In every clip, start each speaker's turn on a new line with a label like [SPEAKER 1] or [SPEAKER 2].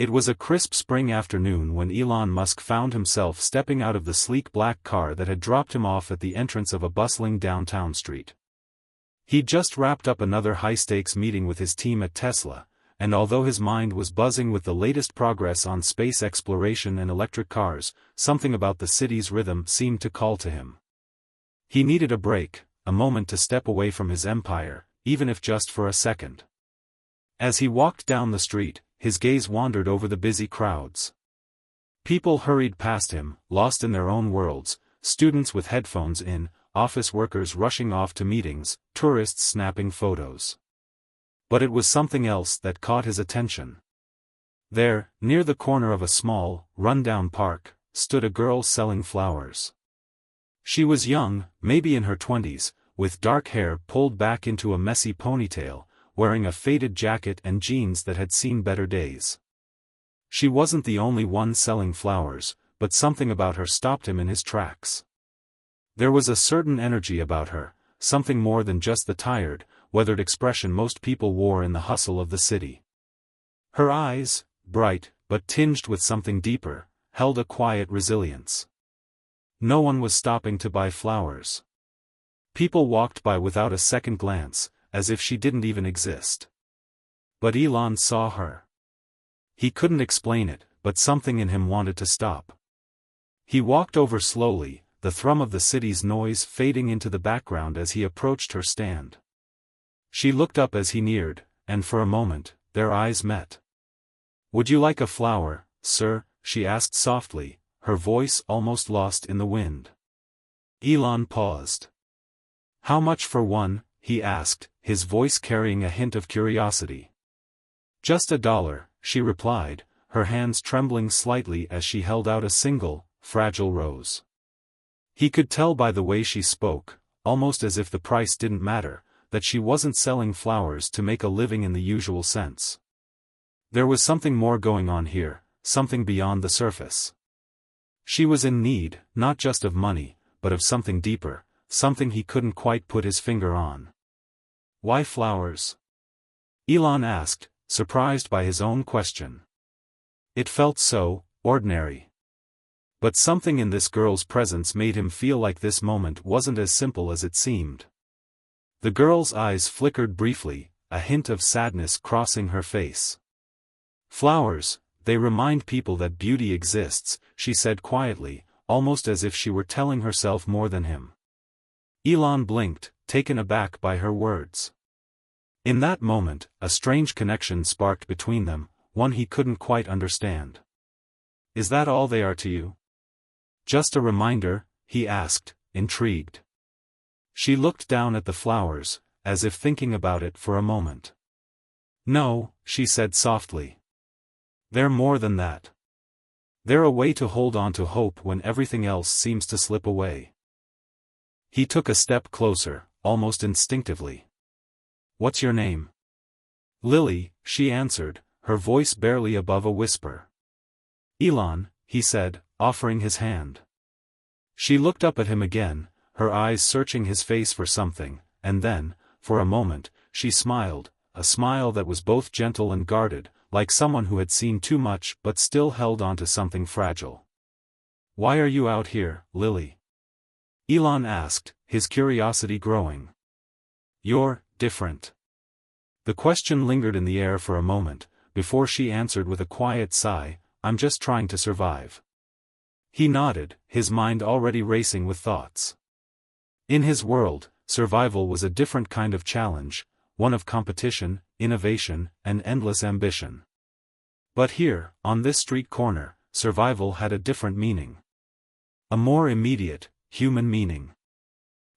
[SPEAKER 1] It was a crisp spring afternoon when Elon Musk found himself stepping out of the sleek black car that had dropped him off at the entrance of a bustling downtown street. He'd just wrapped up another high-stakes meeting with his team at Tesla, and although his mind was buzzing with the latest progress on space exploration and electric cars, something about the city's rhythm seemed to call to him. He needed a break, a moment to step away from his empire, even if just for a second. As he walked down the street, his gaze wandered over the busy crowds. People hurried past him, lost in their own worlds, students with headphones in, office workers rushing off to meetings, tourists snapping photos. But it was something else that caught his attention. There, near the corner of a small, run-down park, stood a girl selling flowers. She was young, maybe in her 20s, with dark hair pulled back into a messy ponytail, wearing a faded jacket and jeans that had seen better days. She wasn't the only one selling flowers, but something about her stopped him in his tracks. There was a certain energy about her, something more than just the tired, weathered expression most people wore in the hustle of the city. Her eyes, bright, but tinged with something deeper, held a quiet resilience. No one was stopping to buy flowers. People walked by without a second glance, as if she didn't even exist. But Elon saw her. He couldn't explain it, but something in him wanted to stop. He walked over slowly, the thrum of the city's noise fading into the background as he approached her stand. She looked up as he neared, and for a moment, their eyes met. "Would you like a flower, sir?" she asked softly, her voice almost lost in the wind. Elon paused. "How much for one?" he asked, his voice carrying a hint of curiosity. "Just $1, she replied, her hands trembling slightly as she held out a single, fragile rose. He could tell by the way she spoke, almost as if the price didn't matter, that she wasn't selling flowers to make a living in the usual sense. There was something more going on here, something beyond the surface. She was in need, not just of money, but of something deeper, something he couldn't quite put his finger on. "Why flowers?" Elon asked, surprised by his own question. It felt so ordinary. But something in this girl's presence made him feel like this moment wasn't as simple as it seemed. The girl's eyes flickered briefly, a hint of sadness crossing her face. "Flowers, they remind people that beauty exists," she said quietly, almost as if she were telling herself more than him. Elon blinked, taken aback by her words. In that moment, a strange connection sparked between them, one he couldn't quite understand. "Is that all they are to you?" "Just a reminder?" he asked, intrigued. She looked down at the flowers, as if thinking about it for a moment. "No," she said softly. "They're more than that. They're a way to hold on to hope when everything else seems to slip away." He took a step closer, almost instinctively. "What's your name?" "Lily," she answered, her voice barely above a whisper. "Elon," he said, offering his hand. She looked up at him again, her eyes searching his face for something, and then, for a moment, she smiled, a smile that was both gentle and guarded, like someone who had seen too much but still held on to something fragile. "Why are you out here, Lily?" Elon asked, his curiosity growing. "You're different." The question lingered in the air for a moment, before she answered with a quiet sigh, "I'm just trying to survive." He nodded, his mind already racing with thoughts. In his world, survival was a different kind of challenge, one of competition, innovation, and endless ambition. But here, on this street corner, survival had a different meaning. A more immediate, human meaning.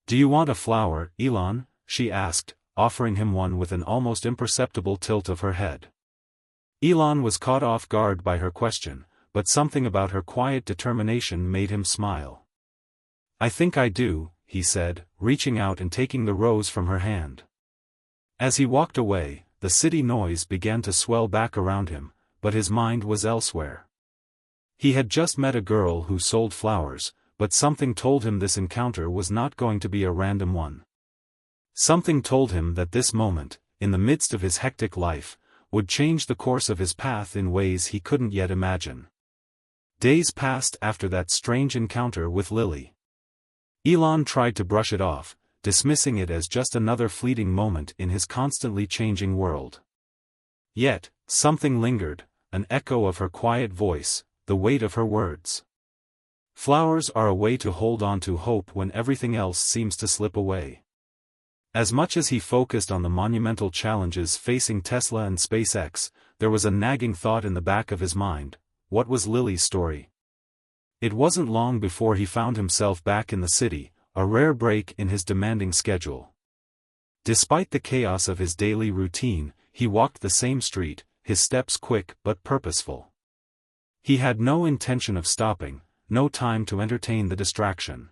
[SPEAKER 1] "Do you want a flower, Elon?" she asked, offering him one with an almost imperceptible tilt of her head. Elon was caught off guard by her question, but something about her quiet determination made him smile. "I think I do," he said, reaching out and taking the rose from her hand. As he walked away, the city noise began to swell back around him, but his mind was elsewhere. He had just met a girl who sold flowers, but something told him this encounter was not going to be a random one. Something told him that this moment, in the midst of his hectic life, would change the course of his path in ways he couldn't yet imagine. Days passed after that strange encounter with Lily. Elon tried to brush it off, dismissing it as just another fleeting moment in his constantly changing world. Yet, something lingered, an echo of her quiet voice, the weight of her words. Flowers are a way to hold on to hope when everything else seems to slip away. As much as he focused on the monumental challenges facing Tesla and SpaceX, there was a nagging thought in the back of his mind: what was Lily's story? It wasn't long before he found himself back in the city, a rare break in his demanding schedule. Despite the chaos of his daily routine, he walked the same street, his steps quick but purposeful. He had no intention of stopping, no time to entertain the distraction.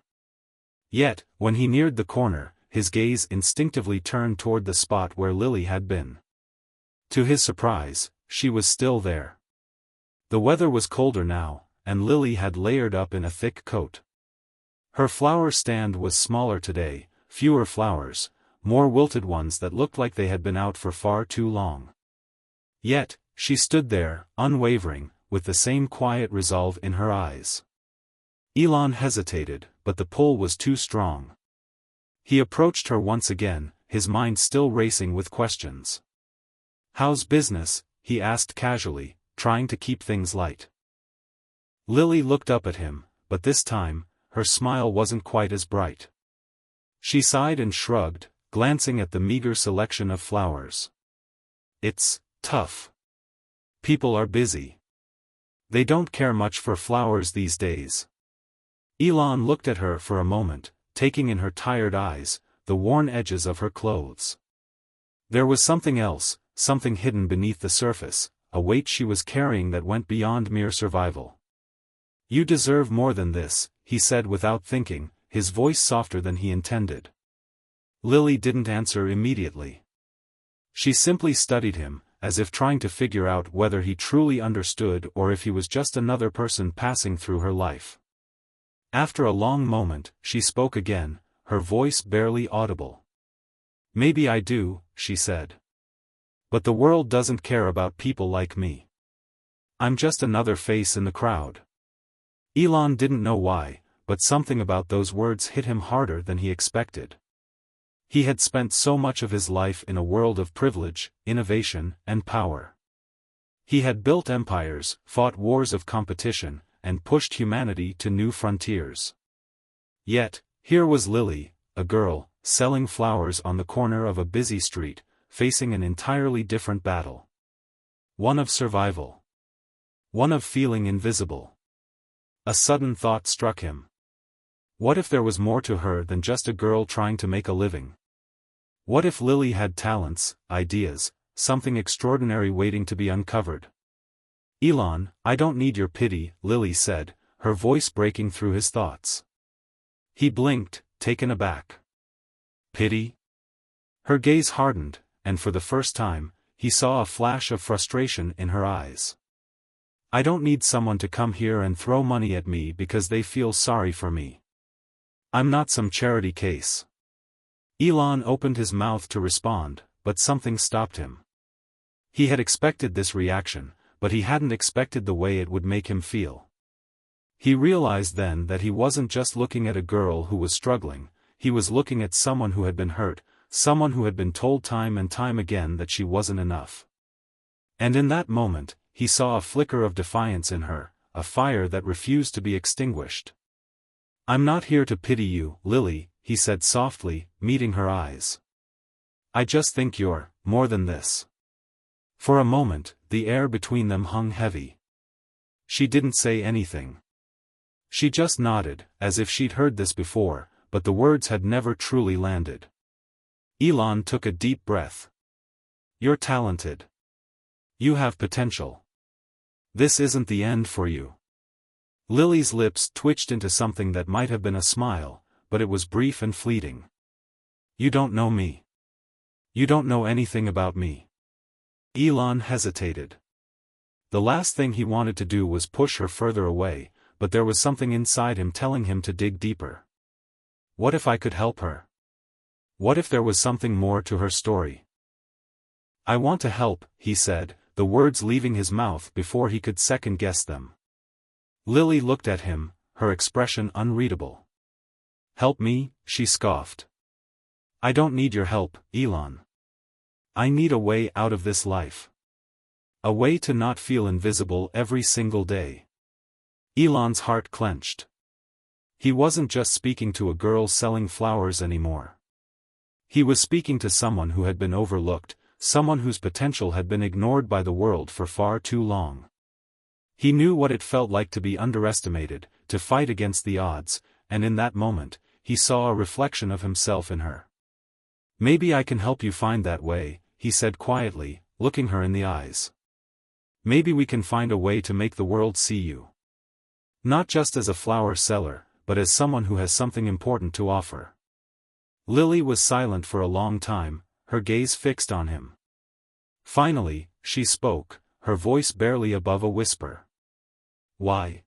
[SPEAKER 1] Yet, when he neared the corner, his gaze instinctively turned toward the spot where Lily had been. To his surprise, she was still there. The weather was colder now, and Lily had layered up in a thick coat. Her flower stand was smaller today, fewer flowers, more wilted ones that looked like they had been out for far too long. Yet, she stood there, unwavering, with the same quiet resolve in her eyes. Elon hesitated, but the pull was too strong. He approached her once again, his mind still racing with questions. "How's business?" he asked casually, trying to keep things light. Lily looked up at him, but this time, her smile wasn't quite as bright. She sighed and shrugged, glancing at the meager selection of flowers. "It's tough. People are busy. They don't care much for flowers these days." Elon looked at her for a moment, taking in her tired eyes, the worn edges of her clothes. There was something else, something hidden beneath the surface, a weight she was carrying that went beyond mere survival. "You deserve more than this," he said without thinking, his voice softer than he intended. Lily didn't answer immediately. She simply studied him, as if trying to figure out whether he truly understood or if he was just another person passing through her life. After a long moment, she spoke again, her voice barely audible. "Maybe I do," she said. "But the world doesn't care about people like me. I'm just another face in the crowd." Elon didn't know why, but something about those words hit him harder than he expected. He had spent so much of his life in a world of privilege, innovation, and power. He had built empires, fought wars of competition, and pushed humanity to new frontiers. Yet, here was Lily, a girl, selling flowers on the corner of a busy street, facing an entirely different battle. One of survival. One of feeling invisible. A sudden thought struck him. What if there was more to her than just a girl trying to make a living? What if Lily had talents, ideas, something extraordinary waiting to be uncovered? "Elon, I don't need your pity," Lily said, her voice breaking through his thoughts. He blinked, taken aback. "Pity?" Her gaze hardened, and for the first time, he saw a flash of frustration in her eyes. "I don't need someone to come here and throw money at me because they feel sorry for me. I'm not some charity case." Elon opened his mouth to respond, but something stopped him. He had expected this reaction, but he hadn't expected the way it would make him feel. He realized then that he wasn't just looking at a girl who was struggling, he was looking at someone who had been hurt, someone who had been told time and time again that she wasn't enough. And in that moment, he saw a flicker of defiance in her, a fire that refused to be extinguished. "I'm not here to pity you, Lily," he said softly, meeting her eyes. "I just think you're more than this." For a moment, the air between them hung heavy. She didn't say anything. She just nodded, as if she'd heard this before, but the words had never truly landed. Elon took a deep breath. "You're talented. You have potential. This isn't the end for you." Lily's lips twitched into something that might have been a smile, but it was brief and fleeting. "You don't know me. You don't know anything about me." Elon hesitated. The last thing he wanted to do was push her further away, but there was something inside him telling him to dig deeper. What if I could help her? What if there was something more to her story? "I want to help," he said, the words leaving his mouth before he could second-guess them. Lily looked at him, her expression unreadable. "Help me?" she scoffed. "I don't need your help, Elon. I need a way out of this life. A way to not feel invisible every single day." Elon's heart clenched. He wasn't just speaking to a girl selling flowers anymore. He was speaking to someone who had been overlooked, someone whose potential had been ignored by the world for far too long. He knew what it felt like to be underestimated, to fight against the odds, and in that moment, he saw a reflection of himself in her. "Maybe I can help you find that way," he said quietly, looking her in the eyes. "Maybe we can find a way to make the world see you. Not just as a flower seller, but as someone who has something important to offer." Lily was silent for a long time, her gaze fixed on him. Finally, she spoke, her voice barely above a whisper. "Why?"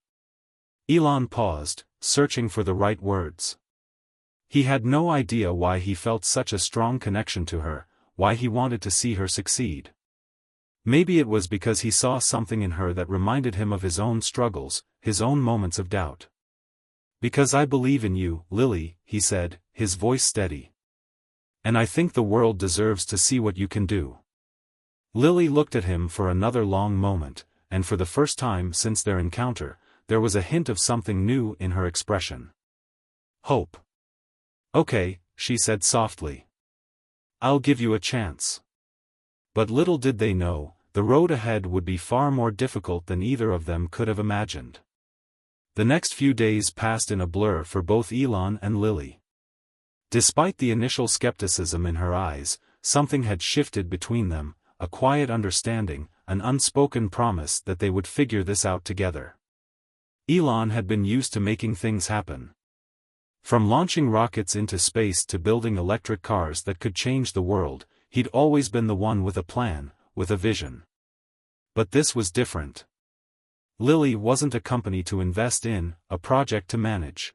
[SPEAKER 1] Elon paused, searching for the right words. He had no idea why he felt such a strong connection to her, why he wanted to see her succeed. Maybe it was because he saw something in her that reminded him of his own struggles, his own moments of doubt. "Because I believe in you, Lily," he said, his voice steady. "And I think the world deserves to see what you can do." Lily looked at him for another long moment, and for the first time since their encounter, there was a hint of something new in her expression. "Hope." "Okay," she said softly. "I'll give you a chance." But little did they know, the road ahead would be far more difficult than either of them could have imagined. The next few days passed in a blur for both Elon and Lily. Despite the initial skepticism in her eyes, something had shifted between them, a quiet understanding, an unspoken promise that they would figure this out together. Elon had been used to making things happen. From launching rockets into space to building electric cars that could change the world, he'd always been the one with a plan, with a vision. But this was different. Lily wasn't a company to invest in, a project to manage.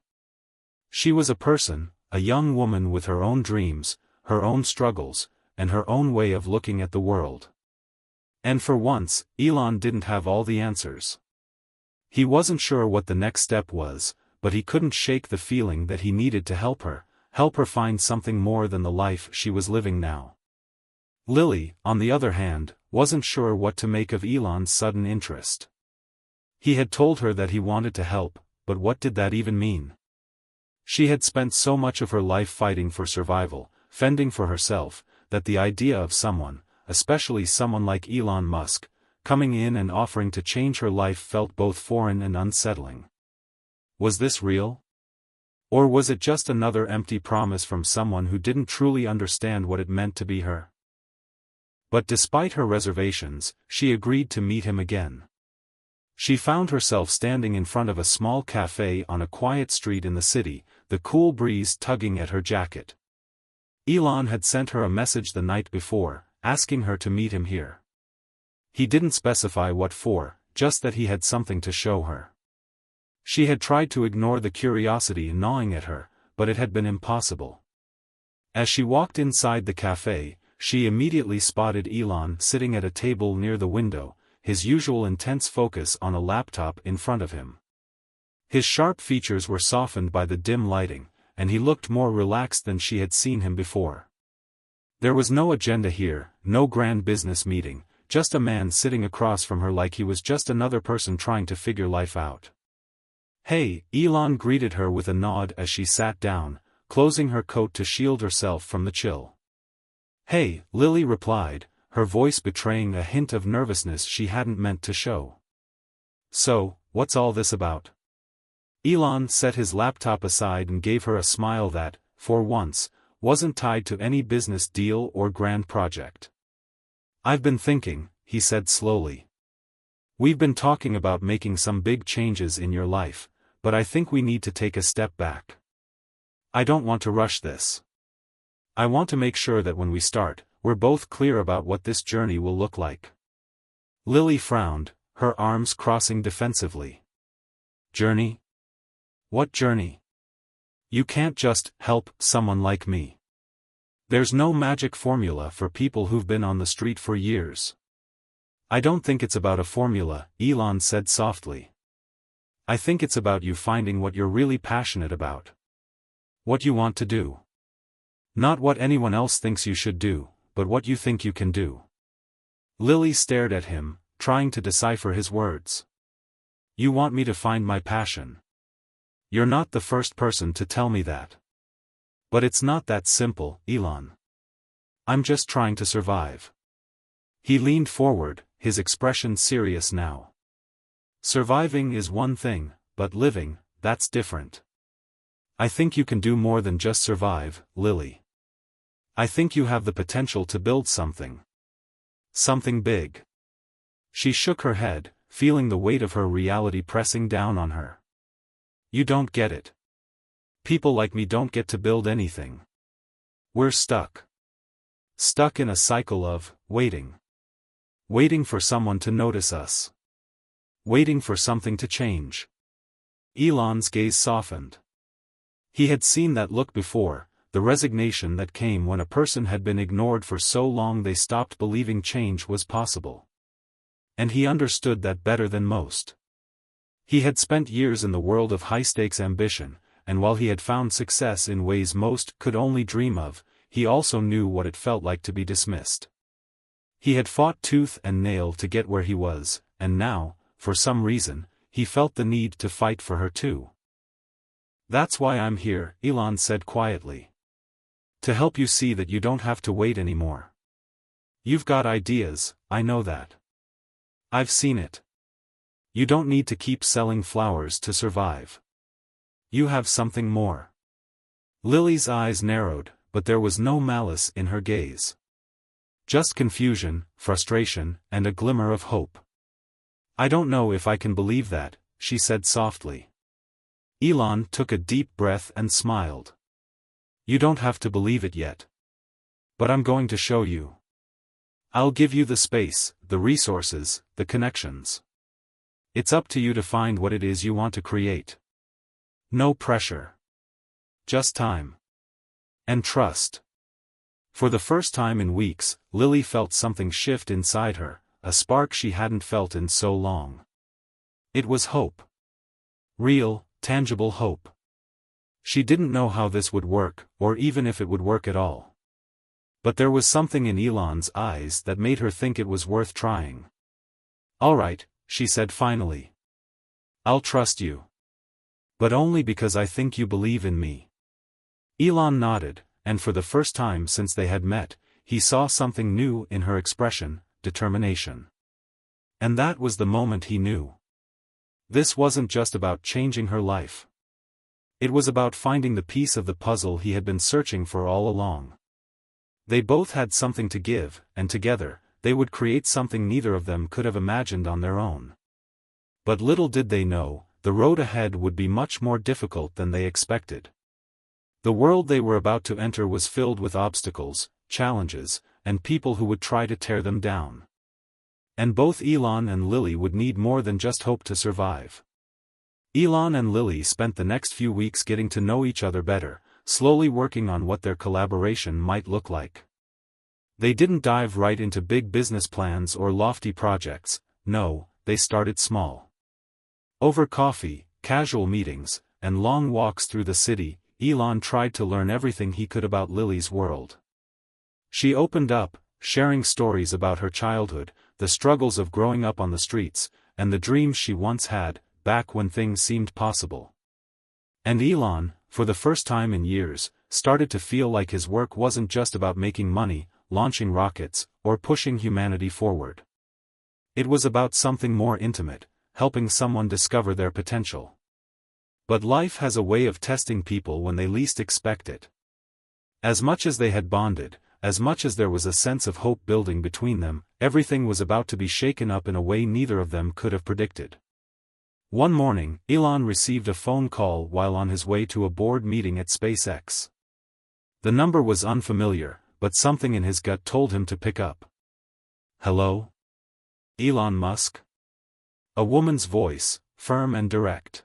[SPEAKER 1] She was a person, a young woman with her own dreams, her own struggles, and her own way of looking at the world. And for once, Elon didn't have all the answers. He wasn't sure what the next step was, but he couldn't shake the feeling that he needed to help her find something more than the life she was living now. Lily, on the other hand, wasn't sure what to make of Elon's sudden interest. He had told her that he wanted to help, but what did that even mean? She had spent so much of her life fighting for survival, fending for herself, that the idea of someone, especially someone like Elon Musk, coming in and offering to change her life felt both foreign and unsettling. Was this real? Or was it just another empty promise from someone who didn't truly understand what it meant to be her? But despite her reservations, she agreed to meet him again. She found herself standing in front of a small cafe on a quiet street in the city, the cool breeze tugging at her jacket. Elon had sent her a message the night before, asking her to meet him here. He didn't specify what for, just that he had something to show her. She had tried to ignore the curiosity gnawing at her, but it had been impossible. As she walked inside the cafe, she immediately spotted Elon sitting at a table near the window, his usual intense focus on a laptop in front of him. His sharp features were softened by the dim lighting, and he looked more relaxed than she had seen him before. There was no agenda here, no grand business meeting, just a man sitting across from her like he was just another person trying to figure life out. "Hey," Elon greeted her with a nod as she sat down, closing her coat to shield herself from the chill. "Hey," Lily replied, her voice betraying a hint of nervousness she hadn't meant to show. "So, what's all this about?" Elon set his laptop aside and gave her a smile that, for once, wasn't tied to any business deal or grand project. "I've been thinking," he said slowly. "We've been talking about making some big changes in your life, but I think we need to take a step back. I don't want to rush this. I want to make sure that when we start, we're both clear about what this journey will look like." Lily frowned, her arms crossing defensively. "Journey? What journey? You can't just help someone like me. There's no magic formula for people who've been on the street for years." I don't think it's about a formula, Elon said softly. I think it's about you finding what you're really passionate about. What you want to do. Not what anyone else thinks you should do, but what you think you can do. Lily stared at him, trying to decipher his words. You want me to find my passion. You're not the first person to tell me that. But it's not that simple, Elon. I'm just trying to survive. He leaned forward, his expression serious now. Surviving is one thing, but living, that's different. I think you can do more than just survive, Lily. I think you have the potential to build something. Something big. She shook her head, feeling the weight of her reality pressing down on her. You don't get it. People like me don't get to build anything. We're stuck. Stuck in a cycle of waiting. Waiting for someone to notice us. Waiting for something to change. Elon's gaze softened. He had seen that look before, the resignation that came when a person had been ignored for so long they stopped believing change was possible. And he understood that better than most. He had spent years in the world of high-stakes ambition, and while he had found success in ways most could only dream of, he also knew what it felt like to be dismissed. He had fought tooth and nail to get where he was, and now, for some reason, he felt the need to fight for her too. That's why I'm here, Elon said quietly. To help you see that you don't have to wait anymore. You've got ideas, I know that. I've seen it. You don't need to keep selling flowers to survive. You have something more. Lily's eyes narrowed, but there was no malice in her gaze. Just confusion, frustration, and a glimmer of hope. I don't know if I can believe that, she said softly. Elon took a deep breath and smiled. You don't have to believe it yet. But I'm going to show you. I'll give you the space, the resources, the connections. It's up to you to find what it is you want to create. No pressure. Just time. And trust. For the first time in weeks, Lily felt something shift inside her, a spark she hadn't felt in so long. It was hope. Real, tangible hope. She didn't know how this would work, or even if it would work at all. But there was something in Elon's eyes that made her think it was worth trying. All right, she said finally. I'll trust you. But only because I think you believe in me. Elon nodded, and for the first time since they had met, he saw something new in her expression, determination. And that was the moment he knew. This wasn't just about changing her life. It was about finding the piece of the puzzle he had been searching for all along. They both had something to give, and together, they would create something neither of them could have imagined on their own. But little did they know, the road ahead would be much more difficult than they expected. The world they were about to enter was filled with obstacles, challenges, and people who would try to tear them down. And both Elon and Lily would need more than just hope to survive. Elon and Lily spent the next few weeks getting to know each other better, slowly working on what their collaboration might look like. They didn't dive right into big business plans or lofty projects, no, they started small. Over coffee, casual meetings, and long walks through the city, Elon tried to learn everything he could about Lily's world. She opened up, sharing stories about her childhood, the struggles of growing up on the streets, and the dreams she once had, back when things seemed possible. And Elon, for the first time in years, started to feel like his work wasn't just about making money, launching rockets, or pushing humanity forward. It was about something more intimate, helping someone discover their potential. But life has a way of testing people when they least expect it. As much as they had bonded, as much as there was a sense of hope building between them, everything was about to be shaken up in a way neither of them could have predicted. One morning, Elon received a phone call while on his way to a board meeting at SpaceX. The number was unfamiliar, but something in his gut told him to pick up. Hello? Elon Musk? A woman's voice, firm and direct.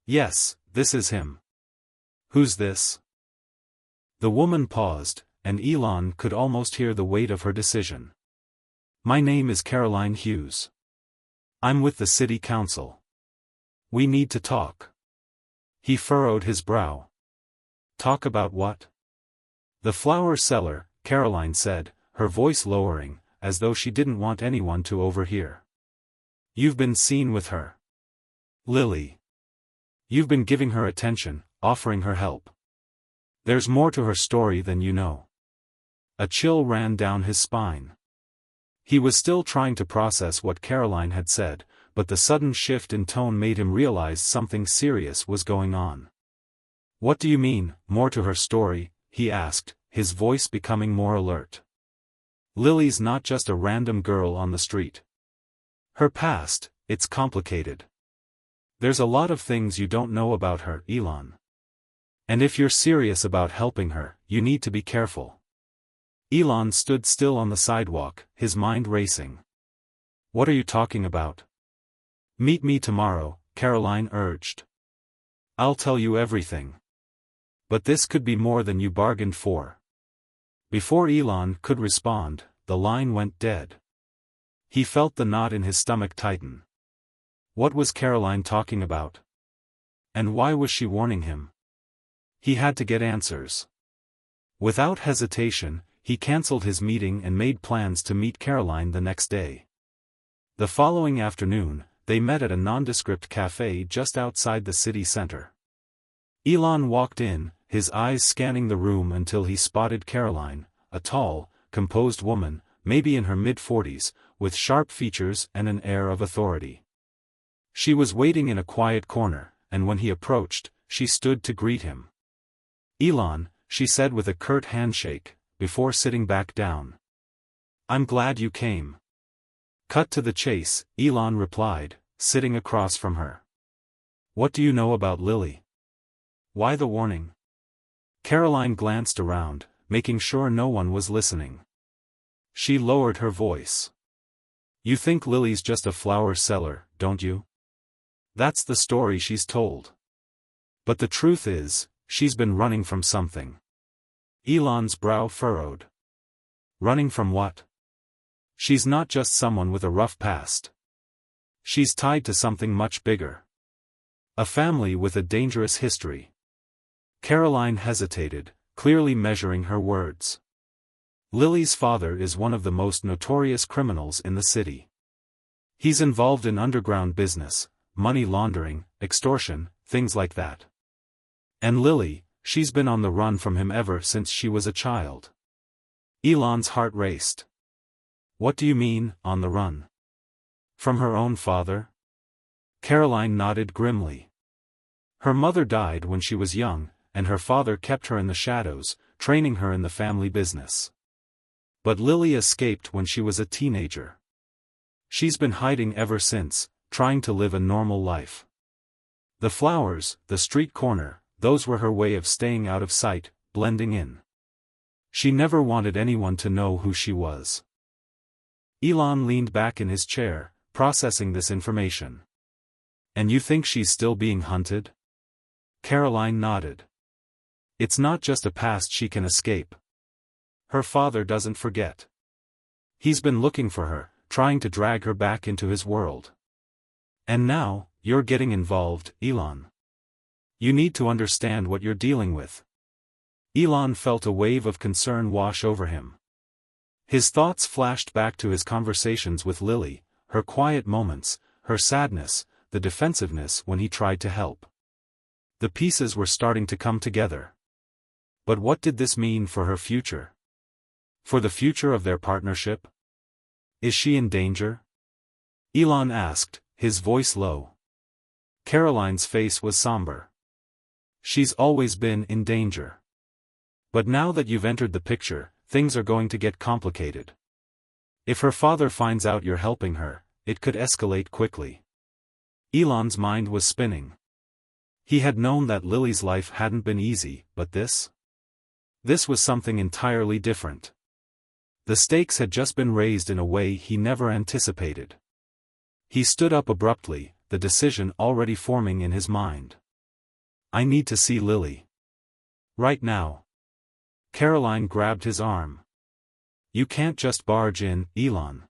[SPEAKER 1] Yes, this is him. Who's this? The woman paused, and Elon could almost hear the weight of her decision. My name is Caroline Hughes. I'm with the city council. We need to talk. He furrowed his brow. Talk about what? The flower seller, Caroline said, her voice lowering, as though she didn't want anyone to overhear. You've been seen with her. Lily. You've been giving her attention, offering her help. There's more to her story than you know. A chill ran down his spine. He was still trying to process what Caroline had said, but the sudden shift in tone made him realize something serious was going on. What do you mean, more to her story? He asked, his voice becoming more alert. Lily's not just a random girl on the street. Her past, it's complicated. There's a lot of things you don't know about her, Elon. And if you're serious about helping her, you need to be careful. Elon stood still on the sidewalk, his mind racing. What are you talking about? Meet me tomorrow, Caroline urged. I'll tell you everything. But this could be more than you bargained for. Before Elon could respond, the line went dead. He felt the knot in his stomach tighten. What was Caroline talking about? And why was she warning him? He had to get answers. Without hesitation, he cancelled his meeting and made plans to meet Caroline the next day. The following afternoon, they met at a nondescript cafe just outside the city center. Elon walked in, his eyes scanning the room until he spotted Caroline, a tall, composed woman, maybe in her mid-40s, with sharp features and an air of authority. She was waiting in a quiet corner, and when he approached, she stood to greet him. Elon, she said with a curt handshake, before sitting back down. I'm glad you came. Cut to the chase, Elon replied, sitting across from her. What do you know about Lily? Why the warning? Caroline glanced around, making sure no one was listening. She lowered her voice. You think Lily's just a flower seller, don't you? That's the story she's told. But the truth is, she's been running from something. Elon's brow furrowed. Running from what? She's not just someone with a rough past. She's tied to something much bigger. A family with a dangerous history. Caroline hesitated, clearly measuring her words. Lily's father is one of the most notorious criminals in the city. He's involved in underground business, money laundering, extortion, things like that. And Lily, she's been on the run from him ever since she was a child. Elon's heart raced. What do you mean, on the run? From her own father? Caroline nodded grimly. Her mother died when she was young, and her father kept her in the shadows, training her in the family business. But Lily escaped when she was a teenager. She's been hiding ever since, trying to live a normal life. The flowers, the street corner, those were her way of staying out of sight, blending in. She never wanted anyone to know who she was. Elon leaned back in his chair, processing this information. And you think she's still being hunted? Caroline nodded. It's not just a past she can escape. Her father doesn't forget. He's been looking for her, trying to drag her back into his world. And now, you're getting involved, Elon. You need to understand what you're dealing with. Elon felt a wave of concern wash over him. His thoughts flashed back to his conversations with Lily, her quiet moments, her sadness, the defensiveness when he tried to help. The pieces were starting to come together. But what did this mean for her future? For the future of their partnership? Is she in danger? Elon asked, his voice low. Caroline's face was somber. She's always been in danger. But now that you've entered the picture, things are going to get complicated. If her father finds out you're helping her, it could escalate quickly. Elon's mind was spinning. He had known that Lily's life hadn't been easy, but this? This was something entirely different. The stakes had just been raised in a way he never anticipated. He stood up abruptly, the decision already forming in his mind. I need to see Lily. Right now. Caroline grabbed his arm. You can't just barge in, Elon.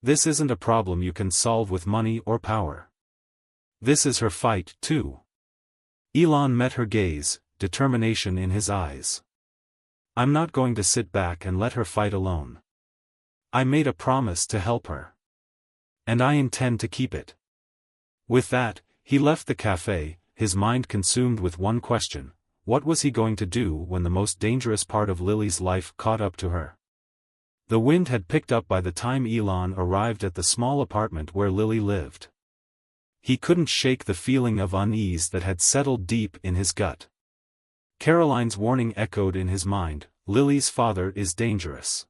[SPEAKER 1] This isn't a problem you can solve with money or power. This is her fight, too. Elon met her gaze, determination in his eyes. I'm not going to sit back and let her fight alone. I made a promise to help her. And I intend to keep it. With that, he left the cafe, his mind consumed with one question: what was he going to do when the most dangerous part of Lily's life caught up to her? The wind had picked up by the time Elon arrived at the small apartment where Lily lived. He couldn't shake the feeling of unease that had settled deep in his gut. Caroline's warning echoed in his mind: Lily's father is dangerous.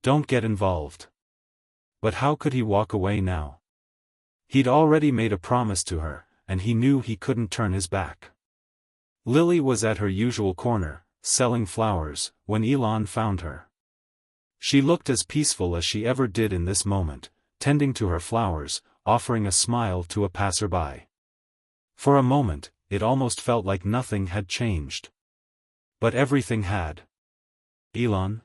[SPEAKER 1] Don't get involved. But how could he walk away now? He'd already made a promise to her, and he knew he couldn't turn his back. Lily was at her usual corner, selling flowers, when Elon found her. She looked as peaceful as she ever did in this moment, tending to her flowers, offering a smile to a passerby. For a moment, it almost felt like nothing had changed. But everything had. Elon?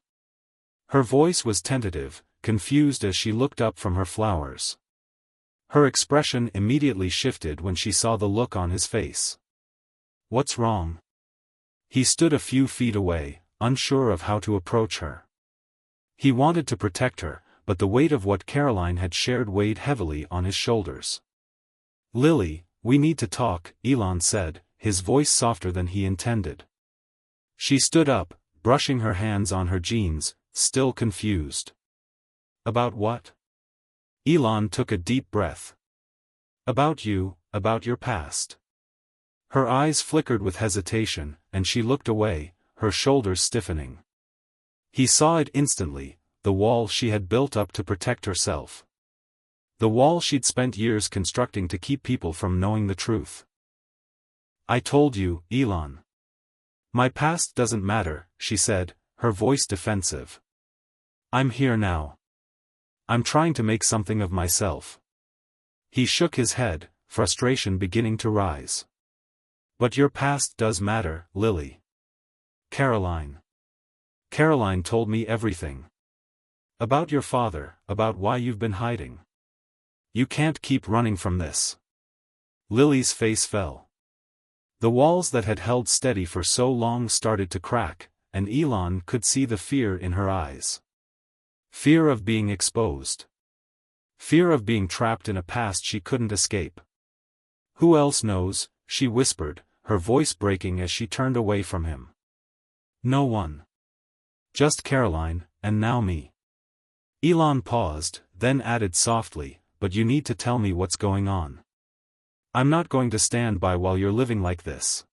[SPEAKER 1] Her voice was tentative, confused as she looked up from her flowers. Her expression immediately shifted when she saw the look on his face. What's wrong? He stood a few feet away, unsure of how to approach her. He wanted to protect her, but the weight of what Caroline had shared weighed heavily on his shoulders. Lily, we need to talk, Elon said, his voice softer than he intended. She stood up, brushing her hands on her jeans, still confused. About what? Elon took a deep breath. About you, about your past. Her eyes flickered with hesitation, and she looked away, her shoulders stiffening. He saw it instantly, the wall she had built up to protect herself. The wall she'd spent years constructing to keep people from knowing the truth. I told you, Elon. My past doesn't matter, she said, her voice defensive. I'm here now. I'm trying to make something of myself. He shook his head, frustration beginning to rise. But your past does matter, Lily. Caroline. Caroline told me everything. About your father, about why you've been hiding. You can't keep running from this. Lily's face fell. The walls that had held steady for so long started to crack, and Elon could see the fear in her eyes. Fear of being exposed. Fear of being trapped in a past she couldn't escape. Who else knows, she whispered, her voice breaking as she turned away from him. No one. Just Caroline, and now me. Elon paused, then added softly, but you need to tell me what's going on. I'm not going to stand by while you're living like this.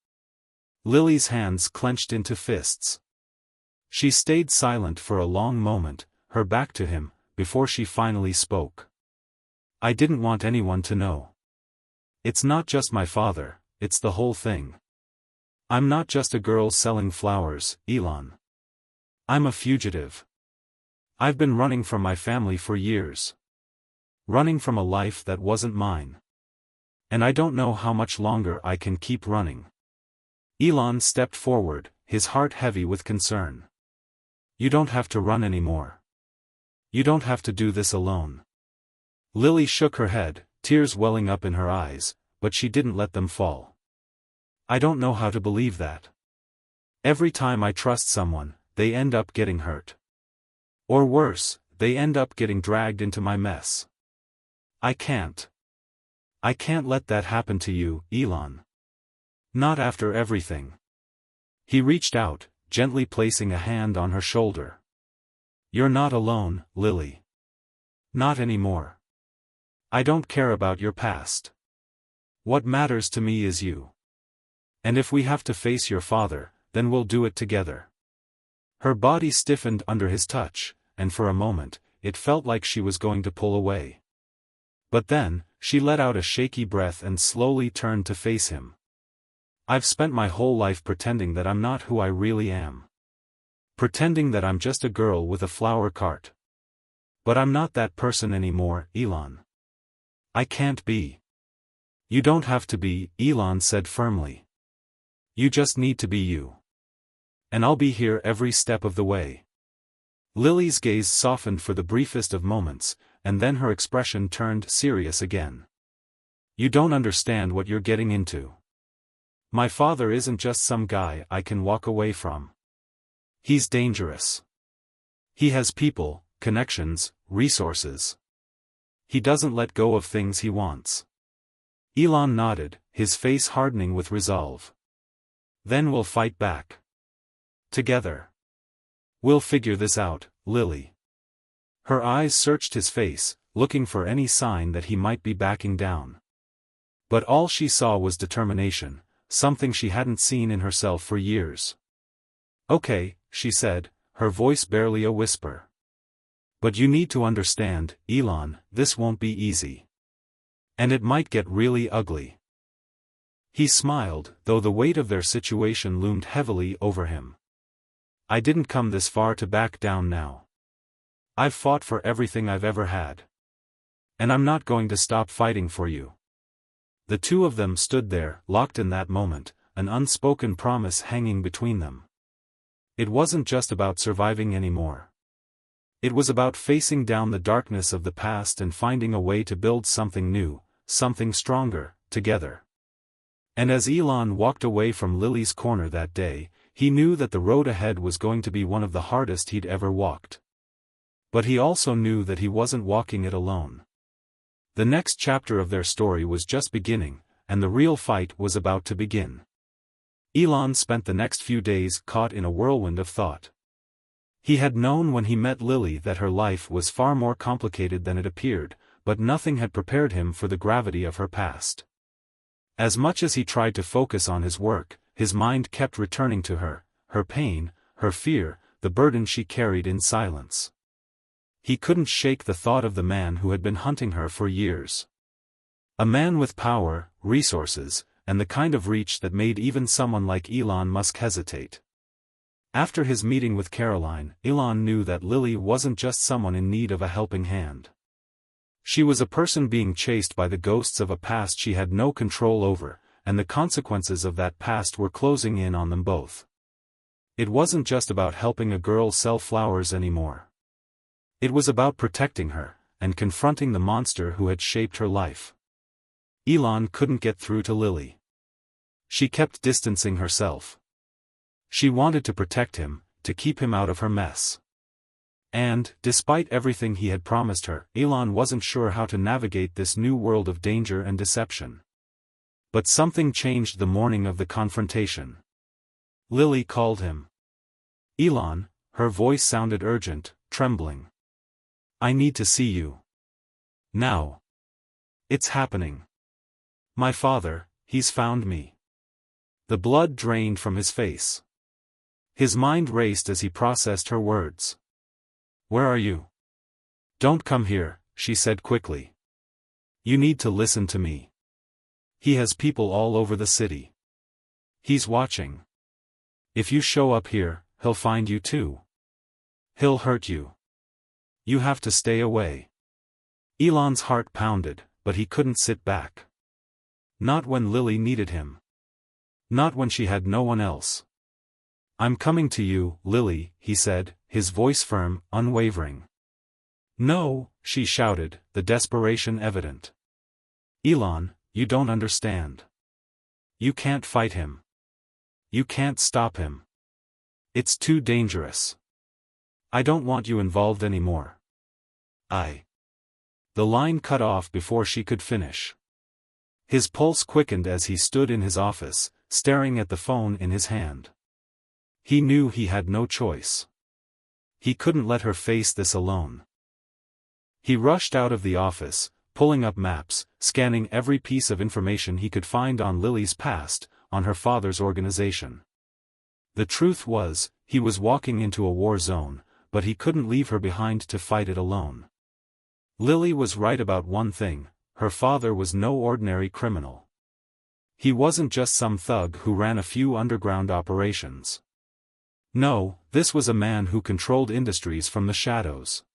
[SPEAKER 1] Lily's hands clenched into fists. She stayed silent for a long moment, her back to him, before she finally spoke. I didn't want anyone to know. It's not just my father, it's the whole thing. I'm not just a girl selling flowers, Elon. I'm a fugitive. I've been running from my family for years. Running from a life that wasn't mine. And I don't know how much longer I can keep running. Elon stepped forward, his heart heavy with concern. You don't have to run anymore. You don't have to do this alone. Lily shook her head, tears welling up in her eyes, but she didn't let them fall. I don't know how to believe that. Every time I trust someone, they end up getting hurt. Or worse, they end up getting dragged into my mess. I can't let that happen to you, Elon. Not after everything. He reached out, gently placing a hand on her shoulder. You're not alone, Lily. Not anymore. I don't care about your past. What matters to me is you. And if we have to face your father, then we'll do it together. Her body stiffened under his touch, and for a moment, it felt like she was going to pull away. But then, she let out a shaky breath and slowly turned to face him. I've spent my whole life pretending that I'm not who I really am. Pretending that I'm just a girl with a flower cart. But I'm not that person anymore, Elon. I can't be. You don't have to be, Elon said firmly. You just need to be you. And I'll be here every step of the way. Lily's gaze softened for the briefest of moments, and then her expression turned serious again. "You don't understand what you're getting into. My father isn't just some guy I can walk away from. He's dangerous. He has people, connections, resources. He doesn't let go of things he wants." Elon nodded, his face hardening with resolve. "Then we'll fight back. Together. We'll figure this out, Lily." Her eyes searched his face, looking for any sign that he might be backing down. But all she saw was determination, something she hadn't seen in herself for years. "Okay," she said, her voice barely a whisper. "But you need to understand, Elon, this won't be easy. And it might get really ugly." He smiled, though the weight of their situation loomed heavily over him. "I didn't come this far to back down now. I've fought for everything I've ever had. And I'm not going to stop fighting for you." The two of them stood there, locked in that moment, an unspoken promise hanging between them. It wasn't just about surviving anymore. It was about facing down the darkness of the past and finding a way to build something new, something stronger, together. And as Elon walked away from Lily's corner that day, he knew that the road ahead was going to be one of the hardest he'd ever walked. But he also knew that he wasn't walking it alone. The next chapter of their story was just beginning, and the real fight was about to begin. Elon spent the next few days caught in a whirlwind of thought. He had known when he met Lily that her life was far more complicated than it appeared, but nothing had prepared him for the gravity of her past. As much as he tried to focus on his work, his mind kept returning to her, her pain, her fear, the burden she carried in silence. He couldn't shake the thought of the man who had been hunting her for years. A man with power, resources, and the kind of reach that made even someone like Elon Musk hesitate. After his meeting with Caroline, Elon knew that Lily wasn't just someone in need of a helping hand. She was a person being chased by the ghosts of a past she had no control over, and the consequences of that past were closing in on them both. It wasn't just about helping a girl sell flowers anymore. It was about protecting her, and confronting the monster who had shaped her life. Elon couldn't get through to Lily. She kept distancing herself. She wanted to protect him, to keep him out of her mess. And, despite everything he had promised her, Elon wasn't sure how to navigate this new world of danger and deception. But something changed the morning of the confrontation. Lily called him. "Elon," her voice sounded urgent, trembling. "I need to see you. Now. It's happening. My father, he's found me." The blood drained from his face. His mind raced as he processed her words. "Where are you?" "Don't come here," she said quickly. "You need to listen to me. He has people all over the city. He's watching. If you show up here, he'll find you too. He'll hurt you. You have to stay away." Elon's heart pounded, but he couldn't sit back. Not when Lily needed him. Not when she had no one else. "I'm coming to you, Lily," he said, his voice firm, unwavering. "No," she shouted, the desperation evident. "Elon, you don't understand. You can't fight him. You can't stop him. It's too dangerous. I don't want you involved anymore. The line cut off before she could finish. His pulse quickened as he stood in his office, staring at the phone in his hand. He knew he had no choice. He couldn't let her face this alone. He rushed out of the office, pulling up maps, scanning every piece of information he could find on Lily's past, on her father's organization. The truth was, he was walking into a war zone, but he couldn't leave her behind to fight it alone. Lily was right about one thing: her father was no ordinary criminal. He wasn't just some thug who ran a few underground operations. No, this was a man who controlled industries from the shadows.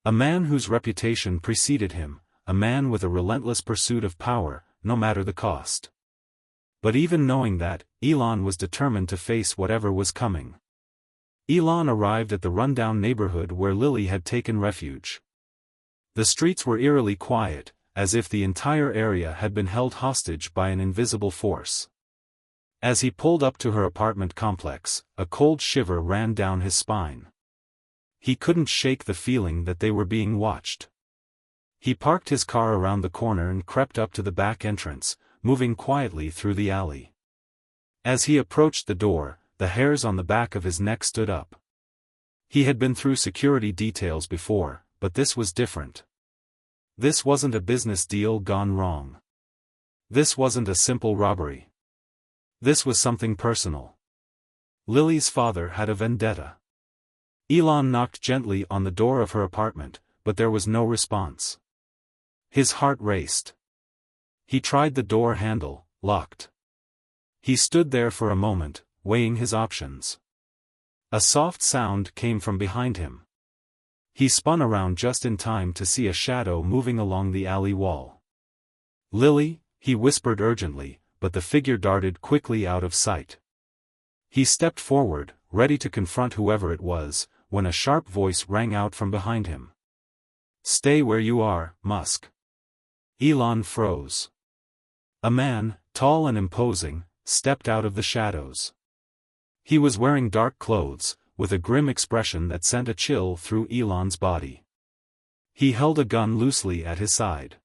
[SPEAKER 1] A man whose reputation preceded him, a man with a relentless pursuit of power, no matter the cost. But even knowing that, Elon was determined to face whatever was coming. Elon arrived at the rundown neighborhood where Lily had taken refuge. The streets were eerily quiet, as if the entire area had been held hostage by an invisible force. As he pulled up to her apartment complex, a cold shiver ran down his spine. He couldn't shake the feeling that they were being watched. He parked his car around the corner and crept up to the back entrance, moving quietly through the alley. As he approached the door, the hairs on the back of his neck stood up. He had been through security details before, but this was different. This wasn't a business deal gone wrong. This wasn't a simple robbery. This was something personal. Lily's father had a vendetta. Elon knocked gently on the door of her apartment, but there was no response. His heart raced. He tried the door handle, locked. He stood there for a moment, weighing his options. A soft sound came from behind him. He spun around just in time to see a shadow moving along the alley wall. "Lily," he whispered urgently, but the figure darted quickly out of sight. He stepped forward, ready to confront whoever it was, when a sharp voice rang out from behind him. "Stay where you are, Musk." Elon froze. A man, tall and imposing, stepped out of the shadows. He was wearing dark clothes, with a grim expression that sent a chill through Elon's body. He held a gun loosely at his side.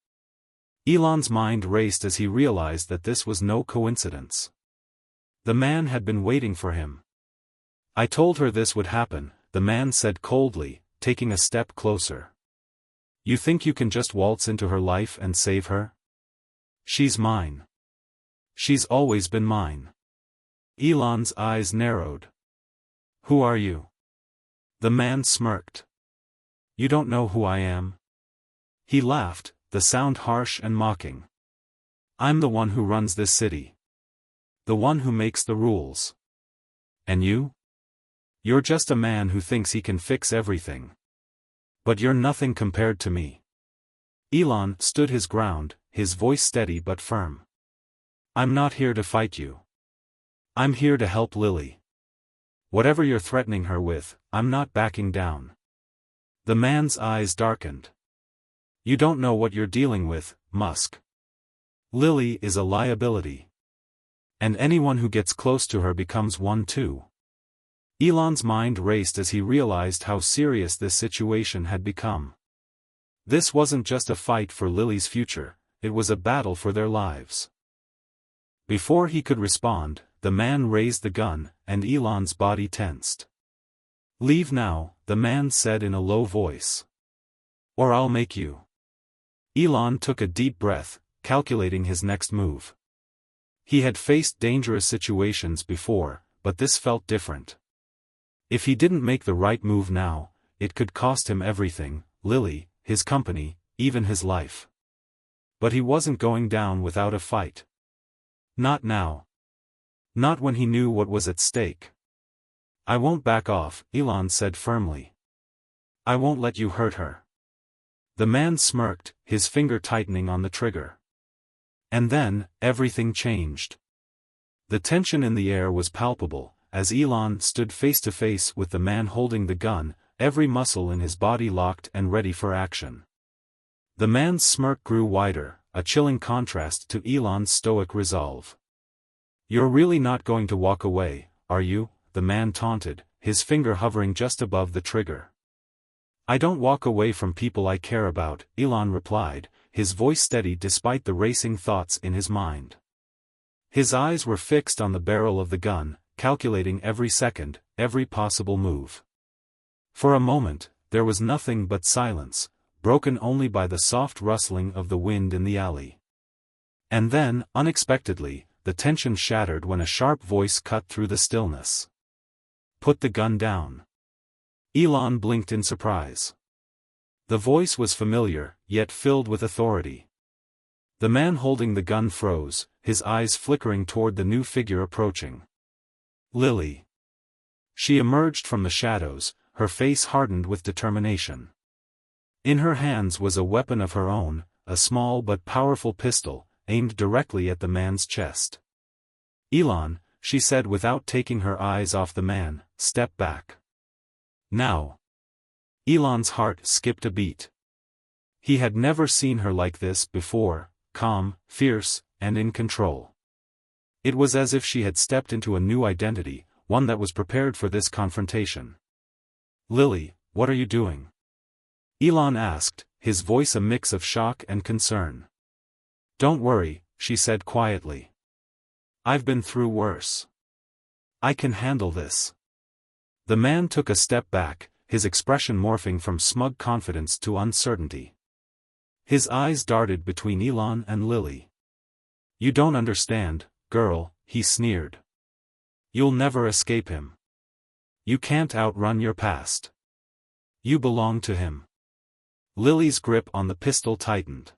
[SPEAKER 1] Elon's mind raced as he realized that this was no coincidence. The man had been waiting for him. "I told her this would happen," the man said coldly, taking a step closer. "You think you can just waltz into her life and save her? She's mine. She's always been mine." Elon's eyes narrowed. "Who are you?" The man smirked. "You don't know who I am?" He laughed, the sound harsh and mocking. "I'm the one who runs this city. The one who makes the rules. And you? You're just a man who thinks he can fix everything. But you're nothing compared to me." Elon stood his ground, his voice steady but firm. "I'm not here to fight you. I'm here to help Lily. Whatever you're threatening her with, I'm not backing down." The man's eyes darkened. "You don't know what you're dealing with, Musk. Lily is a liability. And anyone who gets close to her becomes one too." Elon's mind raced as he realized how serious this situation had become. This wasn't just a fight for Lily's future, it was a battle for their lives. Before he could respond, the man raised the gun, and Elon's body tensed. "Leave now," the man said in a low voice. "Or I'll make you." Elon took a deep breath, calculating his next move. He had faced dangerous situations before, but this felt different. If he didn't make the right move now, it could cost him everything: Lily, his company, even his life. But he wasn't going down without a fight. Not now. Not when he knew what was at stake. "I won't back off," Elon said firmly. "I won't let you hurt her." The man smirked, his finger tightening on the trigger. And then, everything changed. The tension in the air was palpable, as Elon stood face to face with the man holding the gun, every muscle in his body locked and ready for action. The man's smirk grew wider, a chilling contrast to Elon's stoic resolve. "You're really not going to walk away, are you?" the man taunted, his finger hovering just above the trigger. "I don't walk away from people I care about," Elon replied, his voice steady despite the racing thoughts in his mind. His eyes were fixed on the barrel of the gun, calculating every second, every possible move. For a moment, there was nothing but silence, broken only by the soft rustling of the wind in the alley. And then, unexpectedly, the tension shattered when a sharp voice cut through the stillness. "Put the gun down." Elon blinked in surprise. The voice was familiar, yet filled with authority. The man holding the gun froze, his eyes flickering toward the new figure approaching. Lily. She emerged from the shadows, her face hardened with determination. In her hands was a weapon of her own, a small but powerful pistol, aimed directly at the man's chest. "Elon," she said without taking her eyes off the man, "step back. Now." Elon's heart skipped a beat. He had never seen her like this before, calm, fierce, and in control. It was as if she had stepped into a new identity, one that was prepared for this confrontation. "Lily, what are you doing?" Elon asked, his voice a mix of shock and concern. "Don't worry," she said quietly. "I've been through worse. I can handle this." The man took a step back, his expression morphing from smug confidence to uncertainty. His eyes darted between Elon and Lily. "You don't understand, girl," he sneered. "You'll never escape him. You can't outrun your past. You belong to him." Lily's grip on the pistol tightened.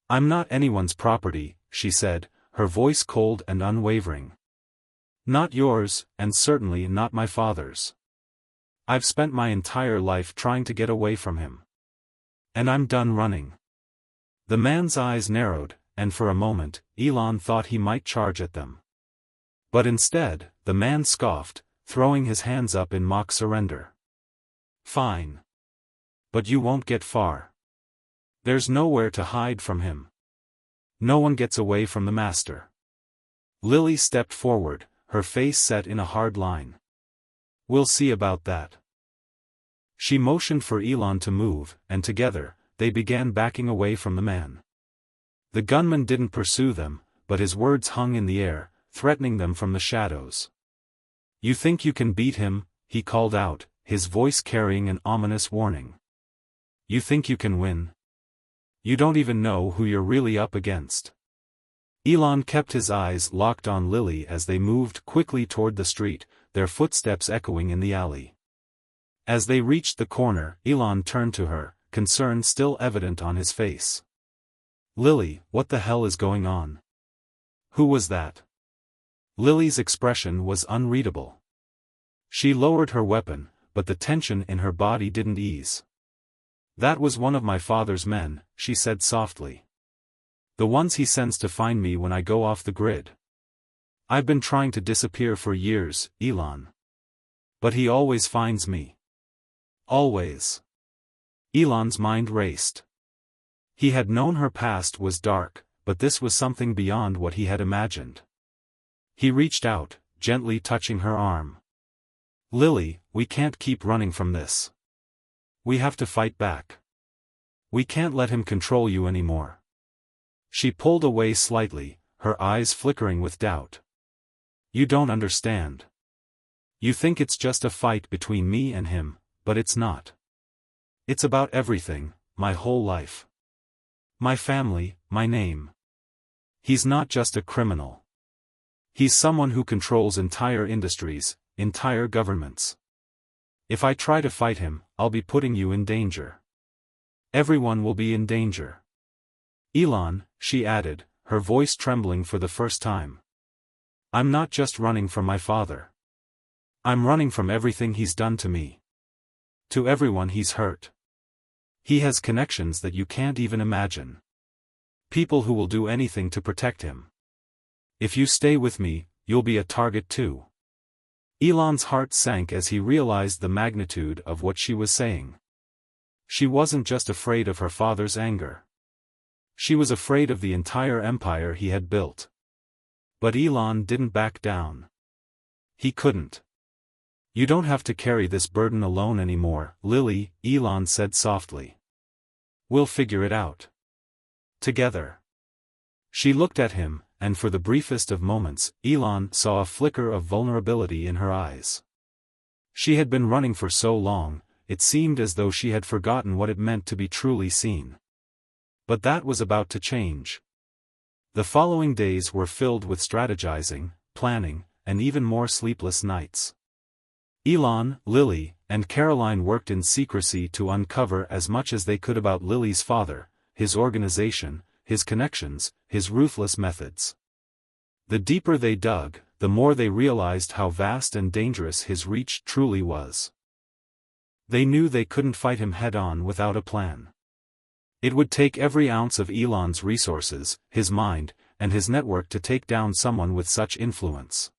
[SPEAKER 1] "I'm not anyone's property," she said, her voice cold and unwavering. "Not yours, and certainly not my father's. I've spent my entire life trying to get away from him. And I'm done running." The man's eyes narrowed, and for a moment, Elon thought he might charge at them. But instead, the man scoffed, throwing his hands up in mock surrender. "Fine. But you won't get far. There's nowhere to hide from him. No one gets away from the master." Lily stepped forward, her face set in a hard line. "We'll see about that." She motioned for Elon to move, and together, they began backing away from the man. The gunman didn't pursue them, but his words hung in the air, threatening them from the shadows. "You think you can beat him?" he called out, his voice carrying an ominous warning. "You think you can win? You don't even know who you're really up against." Elon kept his eyes locked on Lily as they moved quickly toward the street, their footsteps echoing in the alley. As they reached the corner, Elon turned to her, concern still evident on his face. "Lily, what the hell is going on? Who was that?" Lily's expression was unreadable. She lowered her weapon, but the tension in her body didn't ease. "That was one of my father's men," she said softly. "The ones he sends to find me when I go off the grid. I've been trying to disappear for years, Elon. But he always finds me. Always." Elon's mind raced. He had known her past was dark, but this was something beyond what he had imagined. He reached out, gently touching her arm. "Lily, we can't keep running from this. We have to fight back. We can't let him control you anymore." She pulled away slightly, her eyes flickering with doubt. "You don't understand. You think it's just a fight between me and him, but it's not. It's about everything, my whole life. My family, my name. He's not just a criminal. He's someone who controls entire industries, entire governments. If I try to fight him, I'll be putting you in danger. Everyone will be in danger. Elon," she added, her voice trembling for the first time. "I'm not just running from my father. I'm running from everything he's done to me. To everyone he's hurt. He has connections that you can't even imagine. People who will do anything to protect him. If you stay with me, you'll be a target too." Elon's heart sank as he realized the magnitude of what she was saying. She wasn't just afraid of her father's anger. She was afraid of the entire empire he had built. But Elon didn't back down. He couldn't. "You don't have to carry this burden alone anymore, Lily," Elon said softly. "We'll figure it out. Together." She looked at him, and for the briefest of moments, Elon saw a flicker of vulnerability in her eyes. She had been running for so long, it seemed as though she had forgotten what it meant to be truly seen. But that was about to change. The following days were filled with strategizing, planning, and even more sleepless nights. Elon, Lily, and Caroline worked in secrecy to uncover as much as they could about Lily's father, his organization, his connections, his ruthless methods. The deeper they dug, the more they realized how vast and dangerous his reach truly was. They knew they couldn't fight him head-on without a plan. It would take every ounce of Elon's resources, his mind, and his network to take down someone with such influence.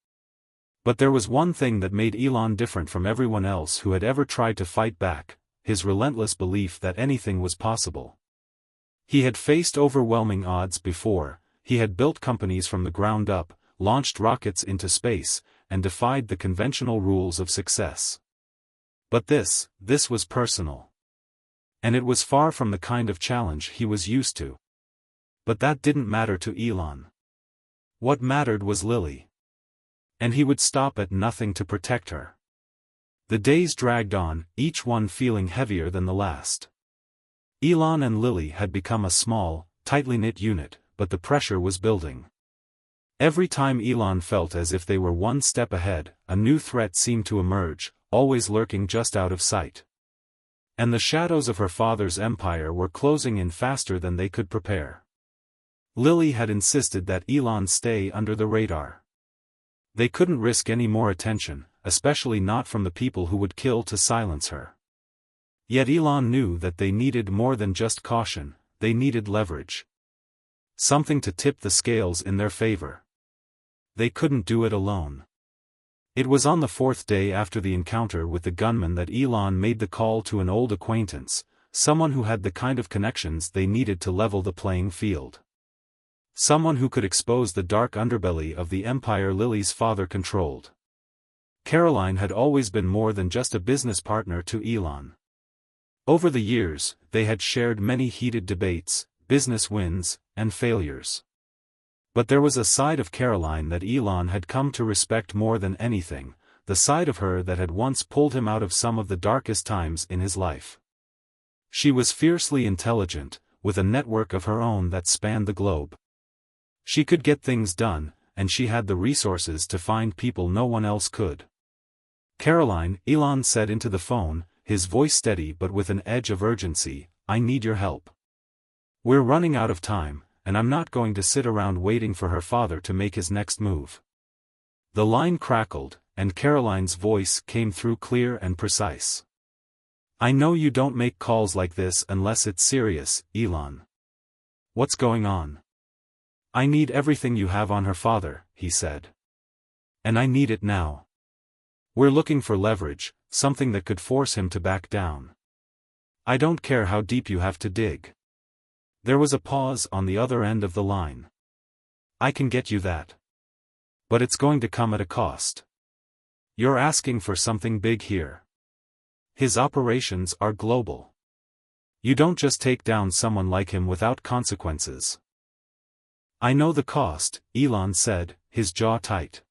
[SPEAKER 1] But there was one thing that made Elon different from everyone else who had ever tried to fight back: his relentless belief that anything was possible. He had faced overwhelming odds before. He had built companies from the ground up, launched rockets into space, and defied the conventional rules of success. But this was personal. And it was far from the kind of challenge he was used to. But that didn't matter to Elon. What mattered was Lily. And he would stop at nothing to protect her. The days dragged on, each one feeling heavier than the last. Elon and Lily had become a small, tightly knit unit, but the pressure was building. Every time Elon felt as if they were one step ahead, a new threat seemed to emerge, always lurking just out of sight. And the shadows of her father's empire were closing in faster than they could prepare. Lily had insisted that Elon stay under the radar. They couldn't risk any more attention, especially not from the people who would kill to silence her. Yet Elon knew that they needed more than just caution, they needed leverage. Something to tip the scales in their favor. They couldn't do it alone. It was on the fourth day after the encounter with the gunman that Elon made the call to an old acquaintance, someone who had the kind of connections they needed to level the playing field. Someone who could expose the dark underbelly of the empire Lily's father controlled. Caroline had always been more than just a business partner to Elon. Over the years, they had shared many heated debates, business wins, and failures. But there was a side of Caroline that Elon had come to respect more than anything, the side of her that had once pulled him out of some of the darkest times in his life. She was fiercely intelligent, with a network of her own that spanned the globe. She could get things done, and she had the resources to find people no one else could. Caroline, Elon said into the phone, his voice steady but with an edge of urgency, I need your help. We're running out of time, and I'm not going to sit around waiting for her father to make his next move. The line crackled, and Caroline's voice came through clear and precise. I know you don't make calls like this unless it's serious, Elon. What's going on? I need everything you have on her father, he said. And I need it now. We're looking for leverage, something that could force him to back down. I don't care how deep you have to dig. There was a pause on the other end of the line. I can get you that. But it's going to come at a cost. You're asking for something big here. His operations are global. You don't just take down someone like him without consequences. I know the cost, Elon said, his jaw tight.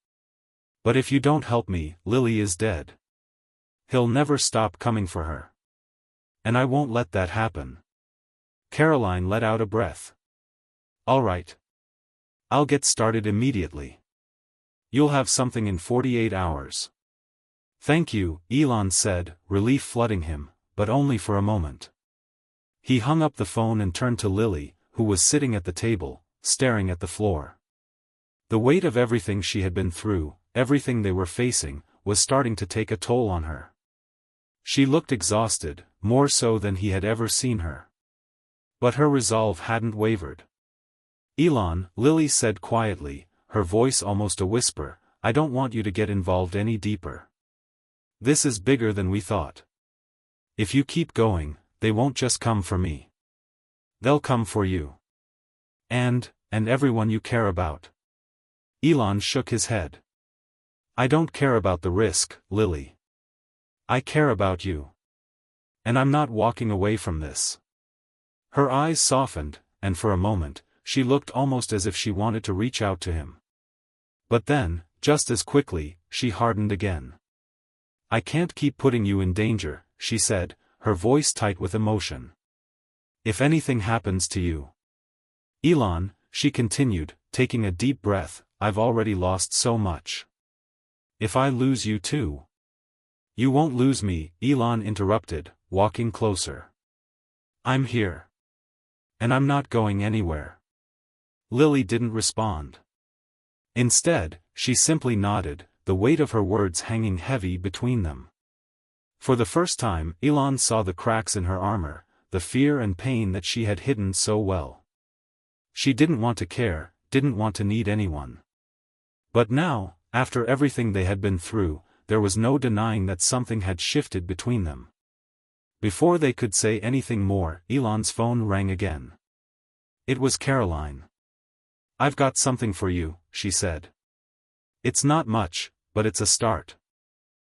[SPEAKER 1] But if you don't help me, Lily is dead. He'll never stop coming for her. And I won't let that happen. Caroline let out a breath. All right. I'll get started immediately. You'll have something in 48 hours. Thank you, Elon said, relief flooding him, but only for a moment. He hung up the phone and turned to Lily, who was sitting at the table, staring at the floor. The weight of everything she had been through, everything they were facing, was starting to take a toll on her. She looked exhausted, more so than he had ever seen her. But her resolve hadn't wavered. Elon, Lily said quietly, her voice almost a whisper, I don't want you to get involved any deeper. This is bigger than we thought. If you keep going, they won't just come for me. They'll come for you. And everyone you care about. Elon shook his head. I don't care about the risk, Lily. I care about you. And I'm not walking away from this. Her eyes softened, and for a moment, she looked almost as if she wanted to reach out to him. But then, just as quickly, she hardened again. I can't keep putting you in danger, she said, her voice tight with emotion. If anything happens to you. Elon, she continued, taking a deep breath, I've already lost so much. If I lose you too. You won't lose me, Elon interrupted, walking closer. I'm here. And I'm not going anywhere. Lily didn't respond. Instead, she simply nodded, the weight of her words hanging heavy between them. For the first time, Elon saw the cracks in her armor, the fear and pain that she had hidden so well. She didn't want to care, didn't want to need anyone. But now, after everything they had been through, there was no denying that something had shifted between them. Before they could say anything more, Elon's phone rang again. It was Caroline. "I've got something for you," she said. "It's not much, but it's a start.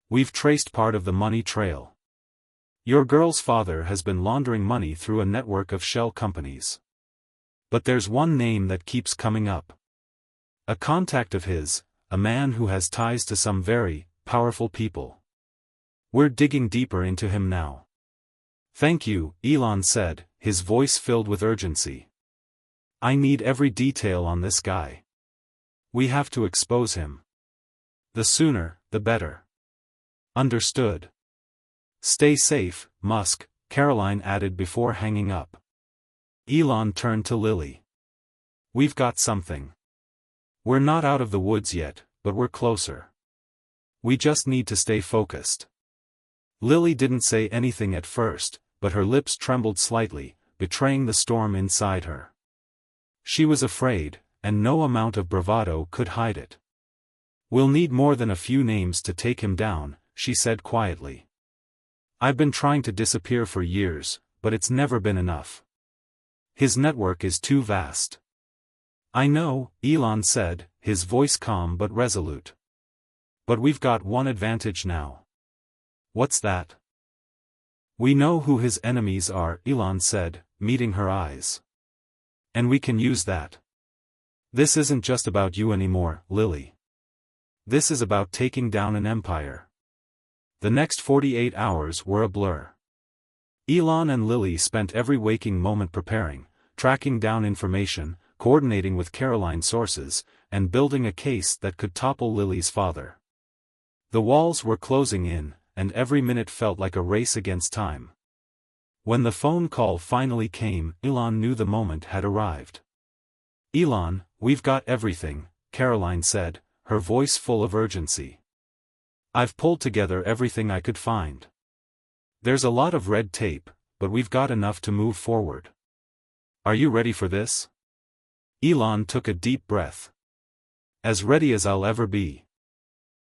[SPEAKER 1] We've traced part of the money trail. Your girl's father has been laundering money through a network of shell companies. But there's one name that keeps coming up. A contact of his, a man who has ties to some very powerful people. We're digging deeper into him now." "Thank you," Elon said, his voice filled with urgency. "I need every detail on this guy. We have to expose him. The sooner, the better." "Understood. Stay safe, Musk," Caroline added before hanging up. Elon turned to Lily. "We've got something. We're not out of the woods yet, but we're closer. We just need to stay focused." Lily didn't say anything at first, but her lips trembled slightly, betraying the storm inside her. She was afraid, and no amount of bravado could hide it. "We'll need more than a few names to take him down," she said quietly. "I've been trying to disappear for years, but it's never been enough. His network is too vast." "I know," Elon said, his voice calm but resolute. "But we've got one advantage now." "What's that?" "We know who his enemies are," Elon said, meeting her eyes. "And we can use that. This isn't just about you anymore, Lily. This is about taking down an empire." The next 48 hours were a blur. Elon and Lily spent every waking moment preparing, tracking down information, coordinating with Caroline's sources, and building a case that could topple Lily's father. The walls were closing in, and every minute felt like a race against time. When the phone call finally came, Elon knew the moment had arrived. "Elon, we've got everything," Caroline said, her voice full of urgency. "I've pulled together everything I could find. There's a lot of red tape, but we've got enough to move forward. Are you ready for this?" Elon took a deep breath. "As ready as I'll ever be."